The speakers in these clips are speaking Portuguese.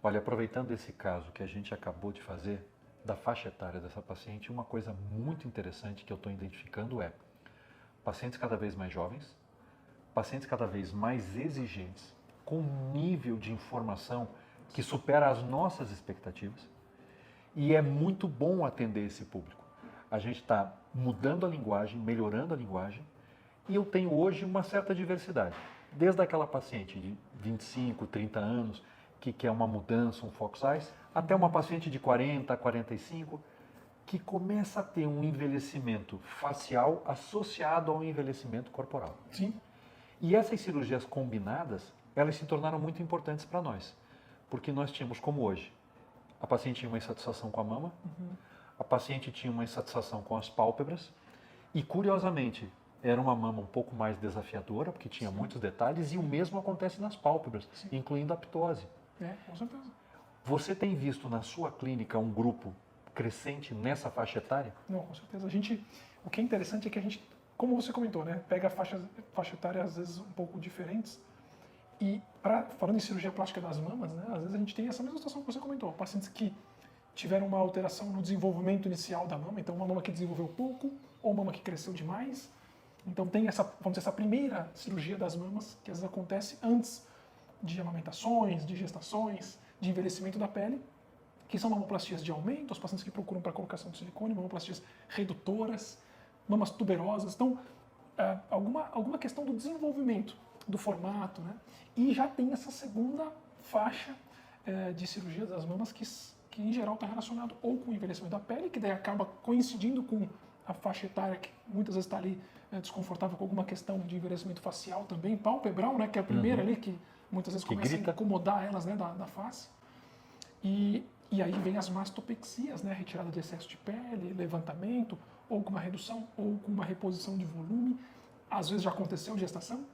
Olha, aproveitando esse caso que a gente acabou de fazer, da faixa etária dessa paciente, uma coisa muito interessante que eu estou identificando é pacientes cada vez mais jovens, pacientes cada vez mais exigentes, com um nível de informação que supera as nossas expectativas, e é muito bom atender esse público. A gente está mudando a linguagem, melhorando a linguagem, e eu tenho hoje uma certa diversidade. Desde aquela paciente de 25, 30 anos, que quer uma mudança, um foco size, até uma paciente de 40, 45, que começa a ter um envelhecimento facial associado ao envelhecimento corporal. Sim. E essas cirurgias combinadas, elas se tornaram muito importantes para nós, porque nós tínhamos, como hoje, a paciente tinha uma insatisfação com a mama, a paciente tinha uma insatisfação com as pálpebras, e curiosamente, era uma mama um pouco mais desafiadora, porque tinha muitos detalhes, e o mesmo acontece nas pálpebras, incluindo a ptose. Com certeza. Você tem visto na sua clínica um grupo crescente nessa faixa etária? Não, com certeza. O que é interessante é que a gente, como você comentou, né, pega faixa etária às vezes um pouco diferentes. E falando em cirurgia plástica das mamas, né, às vezes a gente tem essa mesma situação que você comentou, pacientes que tiveram uma alteração no desenvolvimento inicial da mama, então uma mama que desenvolveu pouco ou uma mama que cresceu demais. Então tem essa primeira cirurgia das mamas que às vezes acontece antes de amamentações, de gestações, de envelhecimento da pele, que são mamoplastias de aumento, os pacientes que procuram para colocação de silicone, mamoplastias redutoras, mamas tuberosas. Então, alguma questão do desenvolvimento do formato, né? E já tem essa segunda faixa de cirurgias das mamas que em geral está relacionado ou com o envelhecimento da pele, que daí acaba coincidindo com a faixa etária que muitas vezes está ali desconfortável com alguma questão de envelhecimento facial também, pálpebral, né? Que é a primeira ali que muitas vezes começa a incomodar elas, né, da face. E aí vem as mastopexias, né, retirada de excesso de pele, levantamento, ou com uma redução, ou com uma reposição de volume. Às vezes já aconteceu gestação,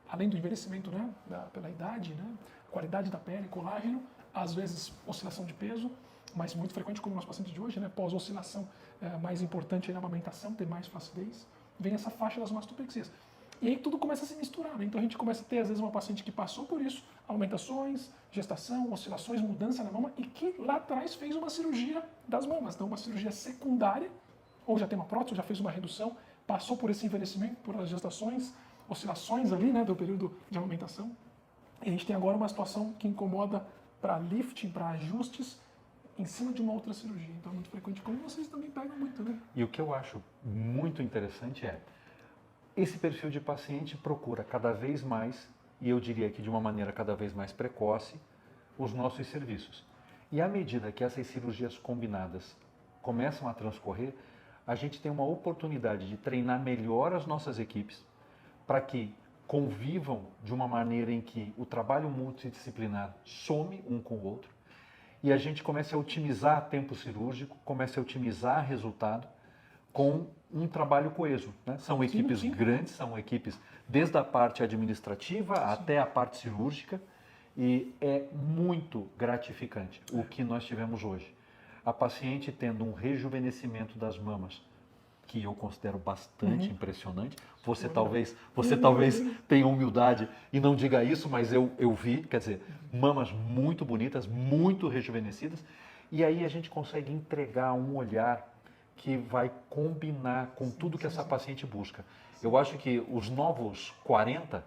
além do envelhecimento, né, pela idade, né, qualidade da pele, colágeno, às vezes oscilação de peso, mas muito frequente como nos pacientes de hoje, né, pós-oscilação mais importante na amamentação, ter mais flacidez, vem essa faixa das mastopexias. E aí tudo começa a se misturar, né? Então a gente começa a ter, às vezes, uma paciente que passou por isso, aumentações, gestação, oscilações, mudança na mama, e que lá atrás fez uma cirurgia das mamas, então uma cirurgia secundária, ou já tem uma prótese, ou já fez uma redução, passou por esse envelhecimento, por as gestações, oscilações ali, né, do período de amamentação. E a gente tem agora uma situação que incomoda para lifting, para ajustes, em cima de uma outra cirurgia. Então é muito frequente, como vocês também pegam muito, né? E o que eu acho muito interessante é esse perfil de paciente procura cada vez mais, e eu diria que de uma maneira cada vez mais precoce, os nossos serviços. E à medida que essas cirurgias combinadas começam a transcorrer, a gente tem uma oportunidade de treinar melhor as nossas equipes para que convivam de uma maneira em que o trabalho multidisciplinar some um com o outro e a gente comece a otimizar tempo cirúrgico, comece a otimizar resultado com um trabalho coeso, né? São equipes grandes, são equipes desde a parte administrativa até a parte cirúrgica e é muito gratificante o que nós tivemos hoje. A paciente tendo um rejuvenescimento das mamas, que eu considero bastante impressionante. Você talvez tenha humildade e não diga isso, mas eu vi, quer dizer, mamas muito bonitas, muito rejuvenescidas, e aí a gente consegue entregar um olhar que vai combinar com tudo que essa paciente busca. Eu acho que os novos 40,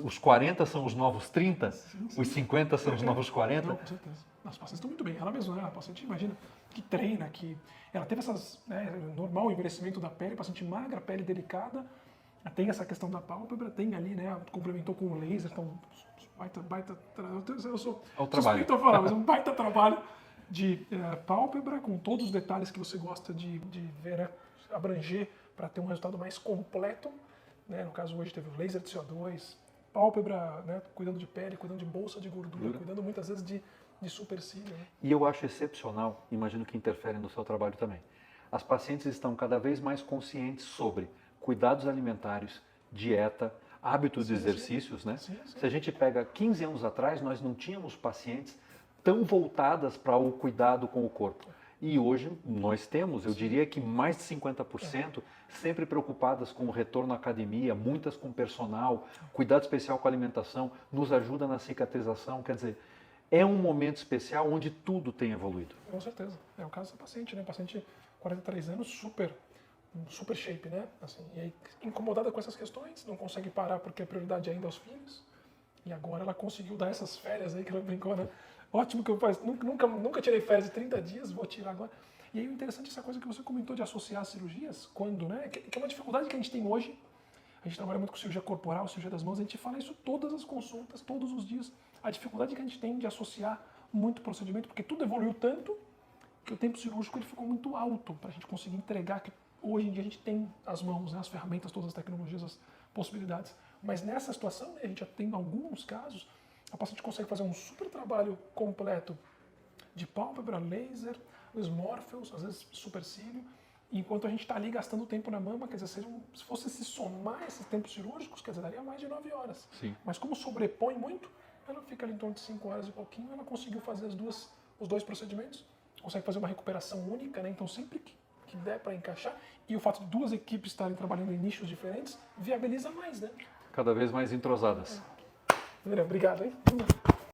os 40 são os novos 30, os 50 são os novos 40. Não, com certeza. As pacientes estão muito bem. Ela mesma, né? A paciente, imagina, que treina, que ela teve essas, né, normal envelhecimento da pele, paciente magra, pele delicada, tem essa questão da pálpebra, tem ali, né, complementou com o laser, então, eu sou suspeito a falar, mas um baita trabalho de pálpebra, com todos os detalhes que você gosta de ver, né, abranger para ter um resultado mais completo, né, no caso hoje teve o laser de CO2, pálpebra, né, cuidando de pele, cuidando de bolsa de gordura, cuidando muitas vezes de supercílio. Né? E eu acho excepcional, imagino que interfere no seu trabalho também. As pacientes estão cada vez mais conscientes sobre cuidados alimentares, dieta, hábitos de exercícios, né? Sim. Se a gente pega 15 anos atrás, nós não tínhamos pacientes tão voltadas para o cuidado com o corpo. E hoje nós temos, eu diria que mais de 50%, sempre preocupadas com o retorno à academia, muitas com personal, cuidado especial com a alimentação, nos ajuda na cicatrização. Quer dizer, é um momento especial onde tudo tem evoluído. Com certeza. É o caso da paciente, né? Paciente 43 anos, super shape, né? Assim, e aí, incomodada com essas questões, não consegue parar porque a prioridade é ainda aos filhos. E agora ela conseguiu dar essas férias aí que ela brincou, né? Ótimo que eu faço. Nunca tirei férias de 30 dias, vou tirar agora. E aí o interessante é essa coisa que você comentou de associar as cirurgias, quando, né? Que é uma dificuldade que a gente tem hoje. A gente trabalha muito com cirurgia corporal, cirurgia das mãos, a gente fala isso todas as consultas, todos os dias. A dificuldade que a gente tem de associar muito procedimento, porque tudo evoluiu tanto que o tempo cirúrgico ele ficou muito alto para a gente conseguir entregar que hoje em dia a gente tem as mãos, né, as ferramentas, todas as tecnologias, as possibilidades. Mas nessa situação, né, a gente já tem alguns casos, a paciente consegue fazer um super trabalho completo de pálpebra, laser, os Morpheus, às vezes supercílio, enquanto a gente está ali gastando tempo na mama, quer dizer, se fosse se somar esses tempos cirúrgicos, quer dizer, daria mais de 9 horas. Sim. Mas como sobrepõe muito, ela fica ali em torno de 5 horas e pouquinho, ela conseguiu fazer os dois procedimentos, consegue fazer uma recuperação única, né? Então sempre que der para encaixar, e o fato de duas equipes estarem trabalhando em nichos diferentes, viabiliza mais, né? Cada vez mais entrosadas. Obrigado, hein?